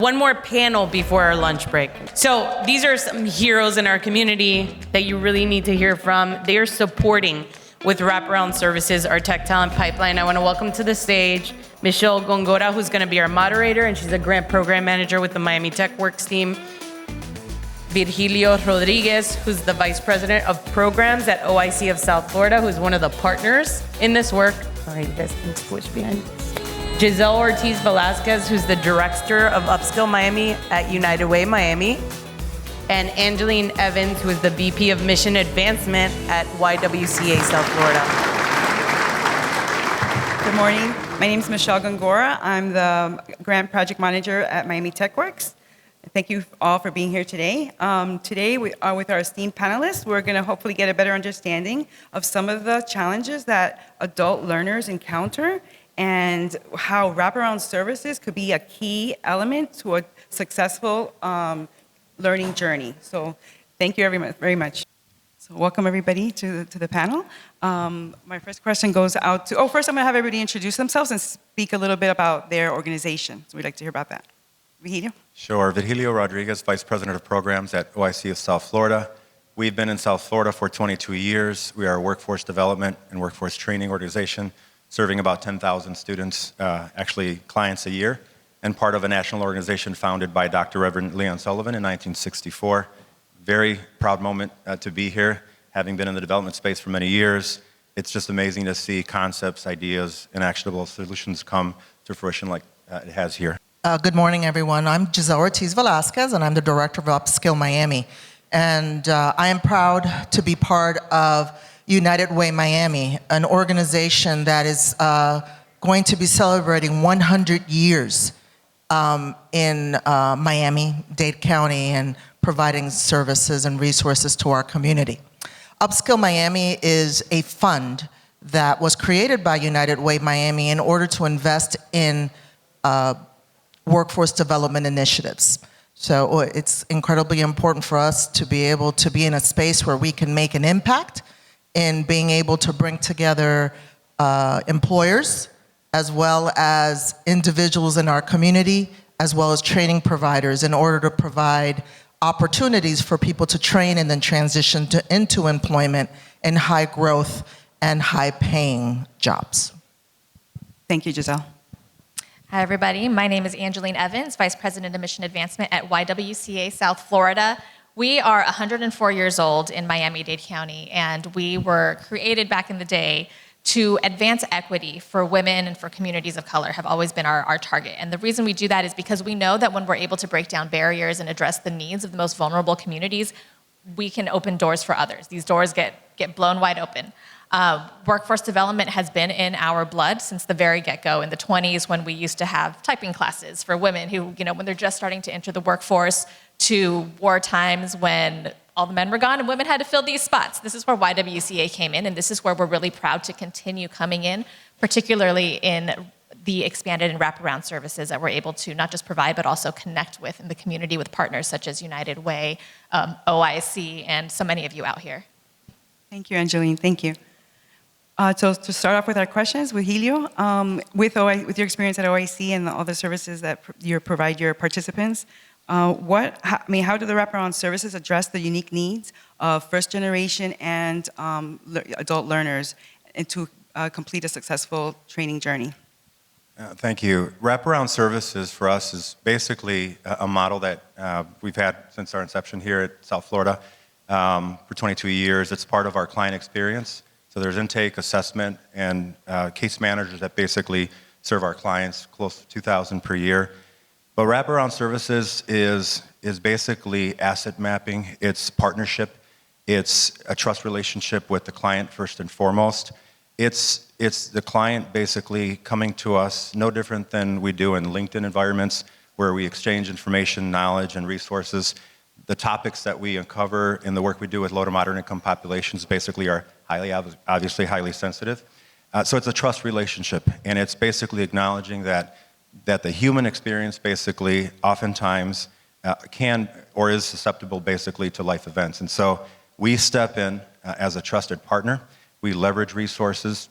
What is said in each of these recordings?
One more panel before our lunch break. So these are some heroes in our community that you really need to hear from. They are supporting with wraparound services our tech talent pipeline. I want to welcome to the stage Michelle Gongora, who's going to be our moderator, and she's a grant program manager with the Miami Tech Works team. Virgilio Rodriguez, who's the vice president of programs at OIC of South Florida, who's one of the partners in this work. Sorry, you guys can squish behind. Giselle Ortiz Velasquez, who's the director of Upskill Miami at United Way Miami. And Angeline Evans, who is the VP of Mission Advancement at YWCA South Florida. Good morning. My name is Michelle Gongora. I'm the grant project manager at Miami Tech Works. Thank you all for being here today. Today, with our esteemed panelists, we're going to hopefully get a better understanding of some of the challenges that adult learners encounter and how wraparound services could be a key element to a successful learning journey. So thank you very much. So welcome everybody to the panel. My first question goes out to, first I'm gonna have everybody introduce themselves and speak a little bit about their organization. So we'd like to hear about that. Virgilio? Sure, Virgilio Rodriguez, Vice President of Programs at OIC of South Florida. We've been in South Florida for 22 years. We are a workforce development and workforce training organization serving about 10,000 students, actually clients a year, and part of a national organization founded by Dr. Reverend Leon Sullivan in 1964. Very proud moment to be here, having been in the development space for many years. It's just amazing to see concepts, ideas, and actionable solutions come to fruition like it has here. Good morning, everyone. I'm Giselle Ortiz Velasquez, and I'm the director of Upskill Miami. And I am proud to be part of United Way Miami, an organization that is going to be celebrating 100 years in Miami-Dade County and providing services and resources to our community. Upskill Miami is a fund that was created by United Way Miami in order to invest in workforce development initiatives. So it's incredibly important for us to be able to be in a space where we can make an impact in being able to bring together employers as well as individuals in our community, as well as training providers in order to provide opportunities for people to train and then transition into employment in high growth and high paying jobs. Thank you, Giselle. Hi, everybody. My name is Angeline Evans, Vice President of Mission Advancement at YWCA South Florida. We are 104 years old in Miami-Dade County, and we were created back in the day to advance equity for women and for communities of color have always been our target. And the reason we do that is because we know that when we're able to break down barriers and address the needs of the most vulnerable communities, we can open doors for others. These doors get blown wide open. Workforce development has been in our blood since the very get-go in the 20s, when we used to have typing classes for women who, when they're just starting to enter the workforce, to war times when all the men were gone and women had to fill these spots. This is where YWCA came in, and this is where we're really proud to continue coming in, particularly in the expanded and wraparound services that we're able to not just provide, but also connect with in the community with partners such as United Way, OIC, and so many of you out here. Thank you, Angeline. Thank you. So to start off with our questions, Virgilio, with your experience at OIC and all the services that you provide your participants, how do the wraparound services address the unique needs of first generation and adult learners and to complete a successful training journey? Thank you. Wraparound services for us is basically a model that we've had since our inception here at South Florida for 22 years. It's part of our client experience. So there's intake, assessment, and case managers that basically serve our clients, close to 2,000 per year. But wraparound services is basically asset mapping. It's partnership. It's a trust relationship with the client first and foremost. It's the client basically coming to us, no different than we do in LinkedIn environments where we exchange information, knowledge, and resources. The topics that we uncover in the work we do with low to moderate income populations basically are obviously highly sensitive. So it's a trust relationship, and it's basically acknowledging that the human experience basically oftentimes can or is susceptible basically to life events. And so we step in as a trusted partner. We leverage resources.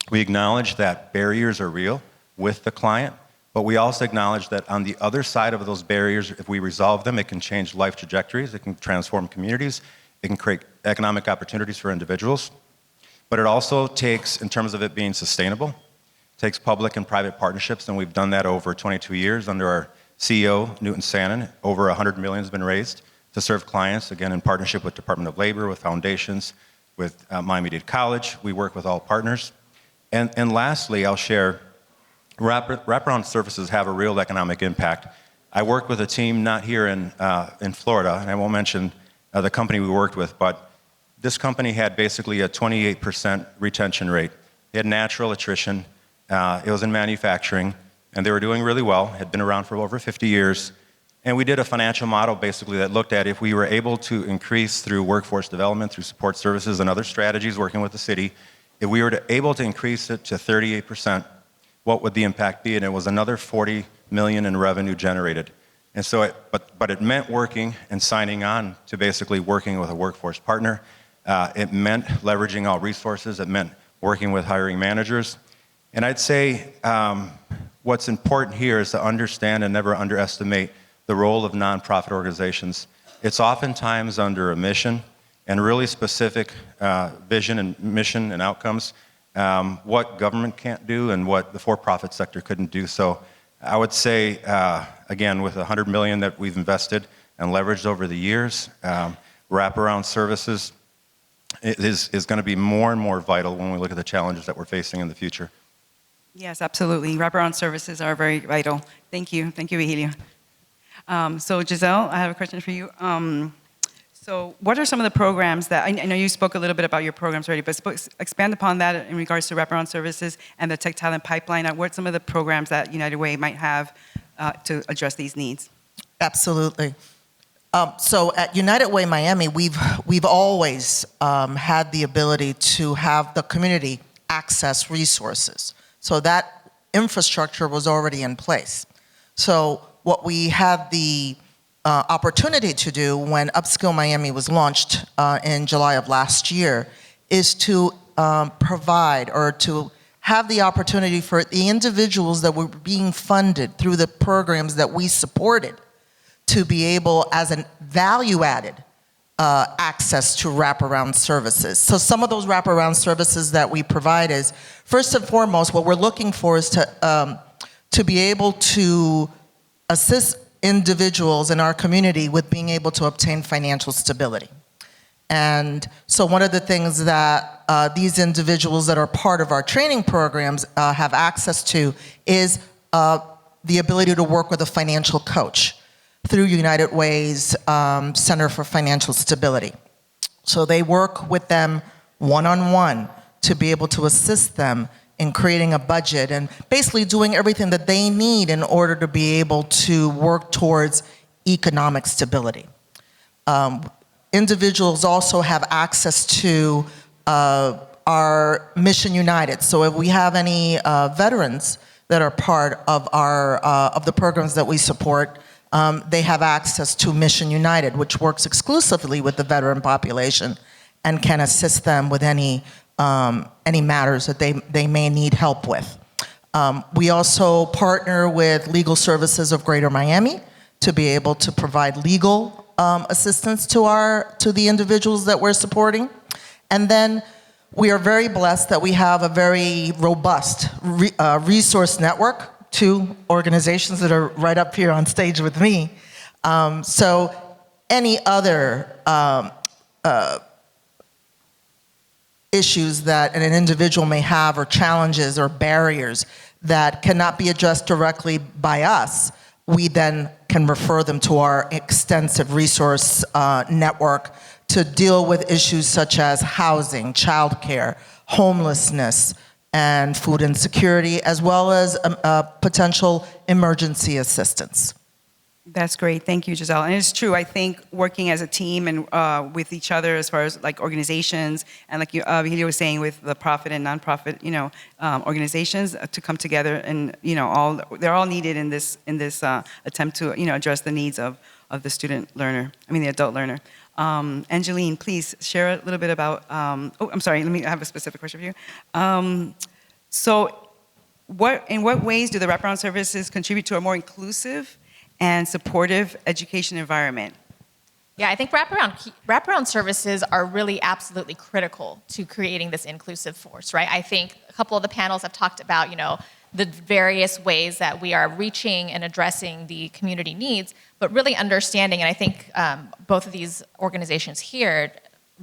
We acknowledge that barriers are real with the client, But we also acknowledge that on the other side of those barriers, if we resolve them, it can change life trajectories, it can transform communities, it can create economic opportunities for individuals. But it also takes, in terms of it being sustainable, takes public and private partnerships, and we've done that over 22 years under our CEO, Newton Sannon. Over $100 million has been raised to serve clients, again, in partnership with Department of Labor, with foundations, with Miami-Dade College. We work with all partners. And lastly, I'll share, wraparound services have a real economic impact. I work with a team not here in Florida, and I won't mention the company we worked with, but this company had basically a 28% retention rate. They had natural attrition. It was in manufacturing, and they were doing really well, had been around for over 50 years. And we did a financial model basically that looked at if we were able to increase through workforce development, through support services and other strategies working with the city, if we were able to increase it to 38%, what would the impact be? And it was another $40 million in revenue generated. And so, but it meant working and signing on to basically working with a workforce partner. It meant leveraging all resources. It meant working with hiring managers. And I'd say what's important here is to understand and never underestimate the role of nonprofit organizations. It's oftentimes under a mission and really specific vision and mission and outcomes, what government can't do and what the for-profit sector couldn't do. So I would say, again, with $100 million that we've invested and leveraged over the years, wraparound services is going to be more and more vital when we look at the challenges that we're facing in the future. Yes, absolutely. Wraparound services are very vital. Thank you. Thank you, Vigilio. So Giselle, I have a question for you. So what are some of the programs that, I know you spoke a little bit about your programs already, but expand upon that in regards to wraparound services and the tech talent pipeline. What are some of the programs that United Way might have to address these needs? Absolutely. So at United Way Miami, we've always had the ability to have the community access resources. So that infrastructure was already in place. So what we had the opportunity to do when Upskill Miami was launched in July of last year is to provide or to have the opportunity for the individuals that were being funded through the programs that we supported to be able, as a value-added access to wraparound services. So some of those wraparound services that we provide is, first and foremost, what we're looking for is to be able to assist individuals in our community with being able to obtain financial stability. And so one of the things that these individuals that are part of our training programs have access to is the ability to work with a financial coach through United Way's Center for Financial Stability. So they work with them one-on-one to be able to assist them in creating a budget and basically doing everything that they need in order to be able to work towards economic stability. Individuals also have access to our Mission United. So if we have any veterans that are part of of the programs that we support, they have access to Mission United, which works exclusively with the veteran population and can assist them with any matters that they may need help with. We also partner with Legal Services of Greater Miami to be able to provide legal assistance to the individuals that we're supporting. And then we are very blessed that we have a very robust resource network, 2 organizations that are right up here on stage with me. So any other issues that an individual may have or challenges or barriers that cannot be addressed directly by us, we then can refer them to our extensive resource network to deal with issues such as housing, childcare, homelessness, and food insecurity, as well as potential emergency assistance. That's great. Thank you, Giselle. And it's true. I think working as a team and with each other, as far as like organizations, and like Vigilio was saying, with the profit and nonprofit, organizations to come together, and they're all needed in this attempt to address the needs of the the adult learner. Angeline, please share a little bit about. I'm sorry. I have a specific question for you. So, in what ways do the wraparound services contribute to a more inclusive and supportive education environment? Yeah, I think wraparound services are really absolutely critical to creating this inclusive force, right? I think a couple of the panels have talked about, the various ways that we are reaching and addressing the community needs, but really understanding, and I think both of these organizations here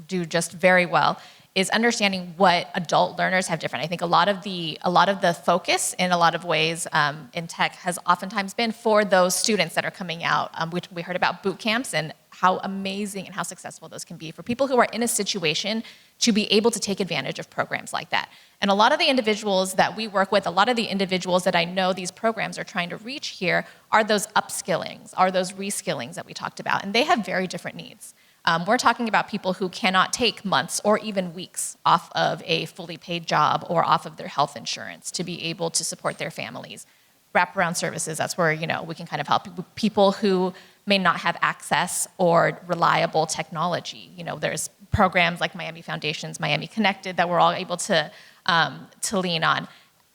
do just very well, is understanding what adult learners have different. I think a lot of the focus in a lot of ways in tech has oftentimes been for those students that are coming out. We heard about boot camps and how amazing and how successful those can be for people who are in a situation to be able to take advantage of programs like that. And a lot of the individuals that we work with, a lot of the individuals that I know these programs are trying to reach here are those upskillings, are those reskillings that we talked about, and they have very different needs. We're talking about people who cannot take months or even weeks off of a fully paid job or off of their health insurance to be able to support their families. Wraparound services, that's where, we can kind of help people who may not have access or reliable technology. There's programs like Miami Foundation's Miami Connected that we're all able to lean on.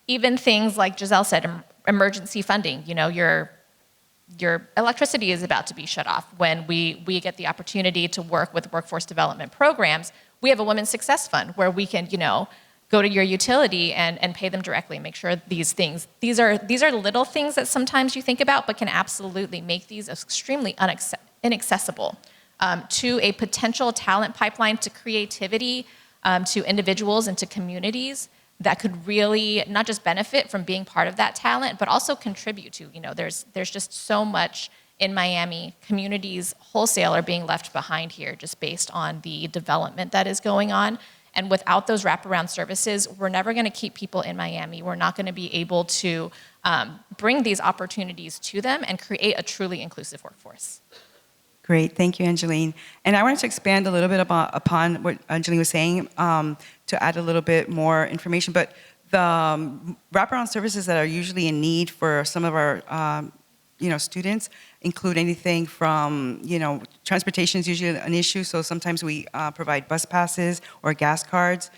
Even things like Giselle said, emergency funding. Your electricity is about to be shut off. When we get the opportunity to work with workforce development programs, we have a Women's Success Fund where we can, go to your utility and pay them directly, make sure these are little things that sometimes you think about, but can absolutely make these extremely inaccessible to a potential talent pipeline, to creativity, to individuals and to communities that could really not just benefit from being part of that talent, but also contribute to, there's just so much in Miami. Communities wholesale are being left behind here just based on the development that is going on. And without those wraparound services, we're never going to keep people in Miami. We're not going to be able to bring these opportunities to them and create a truly inclusive workforce. Great, thank you, Angeline. And I wanted to expand a little bit upon what Angeline was saying to add a little bit more information. But the wraparound services that are usually in need for some of our students include anything from, transportation is usually an issue, so sometimes we provide bus passes or gas cards.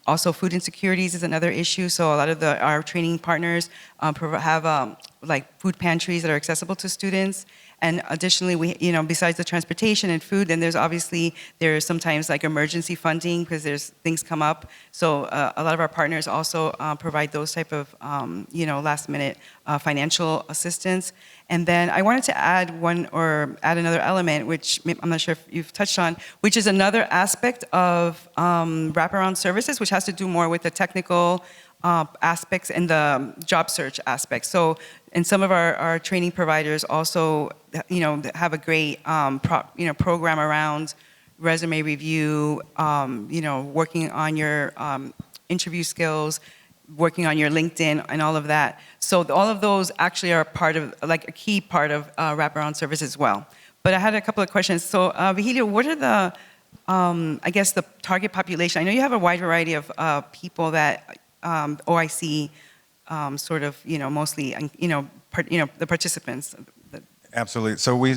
Also, food insecurities is another issue, so a lot of our training partners have like food pantries that are accessible to students. And additionally, we, besides the transportation and food, then there's sometimes like emergency funding because there's things come up. So a lot of our partners also provide those type of, last minute financial assistance. And then I wanted to add another element, which I'm not sure if you've touched on, which is another aspect of wraparound services, which has to do more with the technical aspects and the job search aspects. So, and some of our training providers also, have a great, program around resume review, working on your interview skills, working on your LinkedIn and all of that. So all of those actually are part of, like a key part of wraparound service as well. But I had a couple of questions. So Vigilio, what are the, the target population? I know you have a wide variety of people that OIC mostly, the participants. Absolutely. So we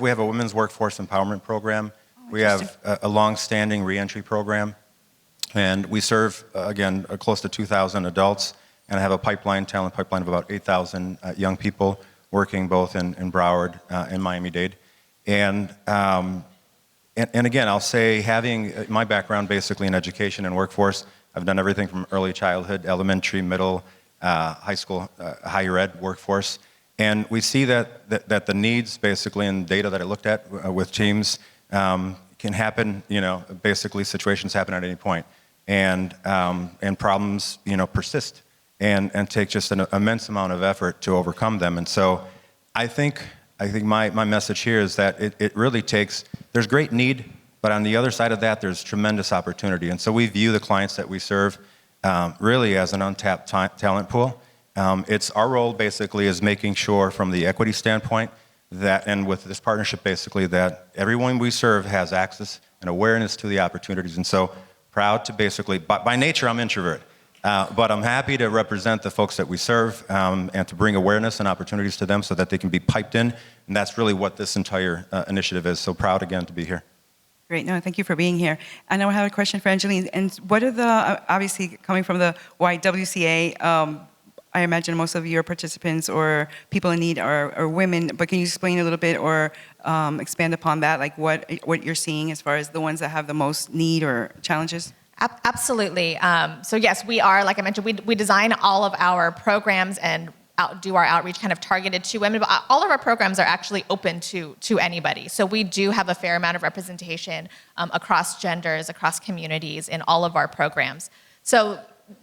have a women's workforce empowerment program. We have a long-standing reentry program. And we serve, again, close to 2,000 adults, and I have a talent pipeline of about 8,000 young people working both in Broward and Miami-Dade. And again, I'll say, having my background basically in education and workforce, I've done everything from early childhood, elementary, middle, high school, higher ed workforce. And we see that the needs basically in data that I looked at with teams can happen, basically situations happen at any point. And problems, persist and take just an immense amount of effort to overcome them. And so I think my message here is that it really takes, there's great need, but on the other side of that, there's tremendous opportunity. And so we view the clients that we serve really as an untapped talent pool. It's our role basically is making sure from the equity standpoint that, and with this partnership basically, that everyone we serve has access and awareness to the opportunities. And so proud to basically, by nature I'm introvert, but I'm happy to represent the folks that we serve and to bring awareness and opportunities to them so that they can be piped in. And that's really what this entire initiative is. So proud again to be here. Great, no, thank you for being here. And I have a question for Angeline. And what are the, obviously coming from the YWCA, I imagine most of your participants or people in need are women, but can you explain a little bit or expand upon that, like what you're seeing as far as the ones that have the most need or challenges? Absolutely. So yes, we are, like I mentioned, we design all of our programs and do our outreach kind of targeted to women, but all of our programs are actually open to anybody. So we do have a fair amount of representation across genders, across communities in all of our programs. So,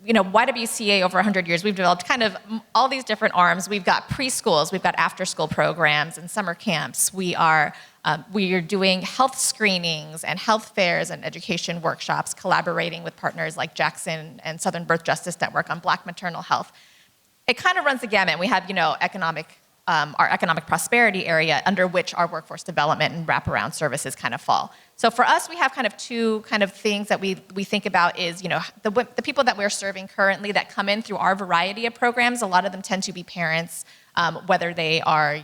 YWCA over 100 years, we've developed kind of all these different arms. We've got preschools, we've got after-school programs and summer camps. We are doing health screenings and health fairs and education workshops, collaborating with partners like Jackson and Southern Birth Justice Network on Black maternal health. It kind of runs the gamut. We have, our economic prosperity area under which our workforce development and wraparound services kind of fall. So for us, we have kind of two kind of things that we think about is, the people that we're serving currently that come in through our variety of programs. A lot of them tend to be parents, whether they are,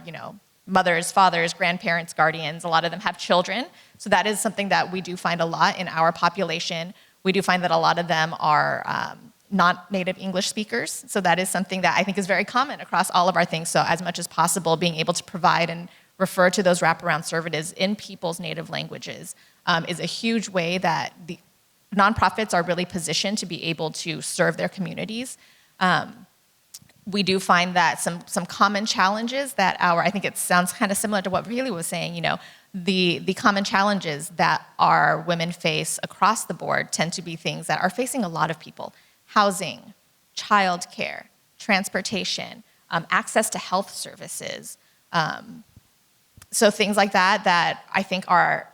mothers, fathers, grandparents, guardians. A lot of them have children. So that is something that we do find a lot in our population. We do find that a lot of them are not native English speakers. So that is something that I think is very common across all of our things. So as much as possible, being able to provide and refer to those wraparound services in people's native languages is a huge way that the nonprofits are really positioned to be able to serve their communities. We do find that some common challenges that I think it sounds kind of similar to what Really was saying, the common challenges that our women face across the board tend to be things that are facing a lot of people. Housing, childcare, transportation, access to health services. So things like that I think are,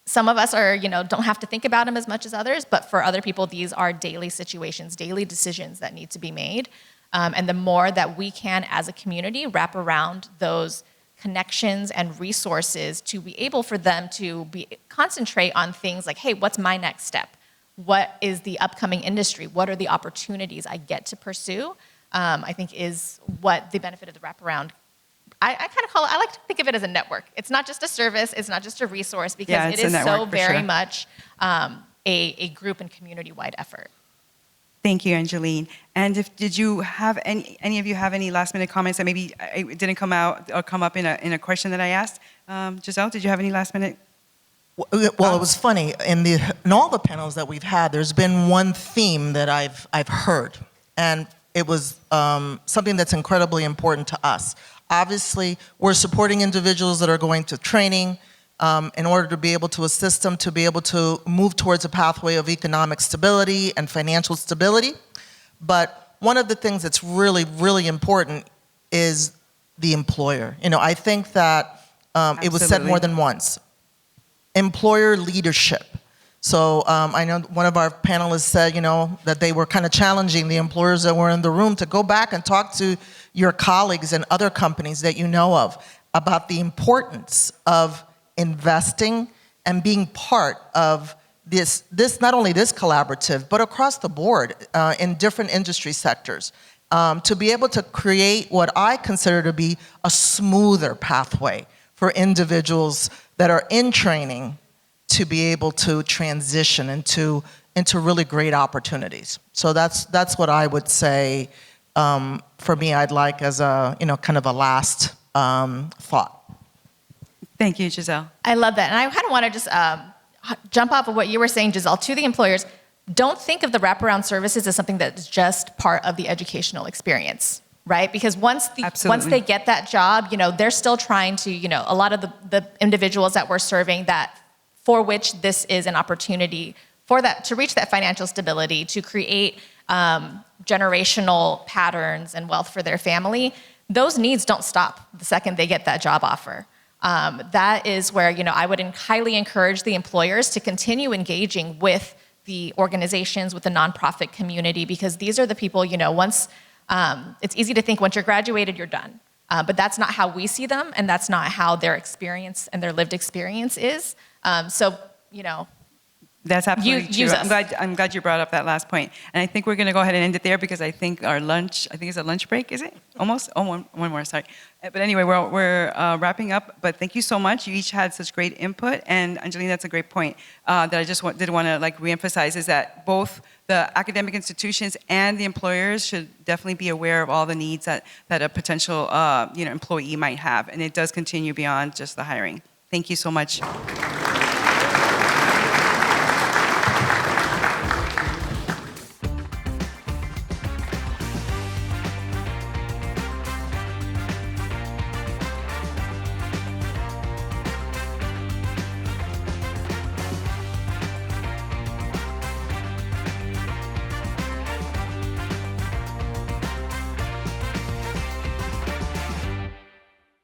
some of us are, don't have to think about them as much as others, but for other people, these are daily situations, daily decisions that need to be made. And the more that we can, as a community, wrap around those connections and resources to be able for them to concentrate on things like, hey, what's my next step? What is the upcoming industry? What are the opportunities I get to pursue? I think is what the benefit of the wraparound. I kind of I like to think of it as a network. It's not just a service, it's not just a resource, because it is so very much a group and community-wide effort. Thank you, Angeline. And did you have any of you have any last-minute comments that maybe didn't come up in a question that I asked? Giselle, did you have any last-minute? Well, it was funny. In all the panels that we've had, there's been one theme that I've heard, and it was something that's incredibly important to us. Obviously, we're supporting individuals that are going to training in order to be able to assist them to be able to move towards a pathway of economic stability and financial stability. But one of the things that's really, really important is the employer. I think that it was said more than once. Employer leadership. So I know one of our panelists said, that they were kind of challenging the employers that were in the room to go back and talk to your colleagues and other companies that you know of about the importance of investing and being part of this not only this collaborative, but across the board in different industry sectors, to be able to create what I consider to be a smoother pathway for individuals that are in training to be able to transition into really great opportunities. So that's what I would say for me. I'd like as a kind of a last thought. Thank you, Giselle. I love that, and I kind of want to just jump off of what you were saying, Giselle, to the employers. Don't think of the wraparound services as something that's just part of the educational experience. Right? Because once they get that job, they're still trying to, a lot of the individuals that we're serving that for which this is an opportunity for that to reach that financial stability, to create generational patterns and wealth for their family, those needs don't stop the second they get that job offer. That is where, I would highly encourage the employers to continue engaging with the organizations, with the nonprofit community, because these are the people, once it's easy to think once you're graduated, you're done. But that's not how we see them, and that's not how their experience and their lived experience is. So, That's absolutely true. use us. I'm glad you brought up that last point. And I think we're going to go ahead and end it there because I think our lunch, I think it's a lunch break, is it? Almost? Oh, one more, sorry. But anyway, we're wrapping up. But thank you so much. You each had such great input. And Angelina, that's a great point that I just did want to like reemphasize is that both the academic institutions and the employers should definitely be aware of all the needs that a potential employee might have. And it does continue beyond just the hiring. Thank you so much.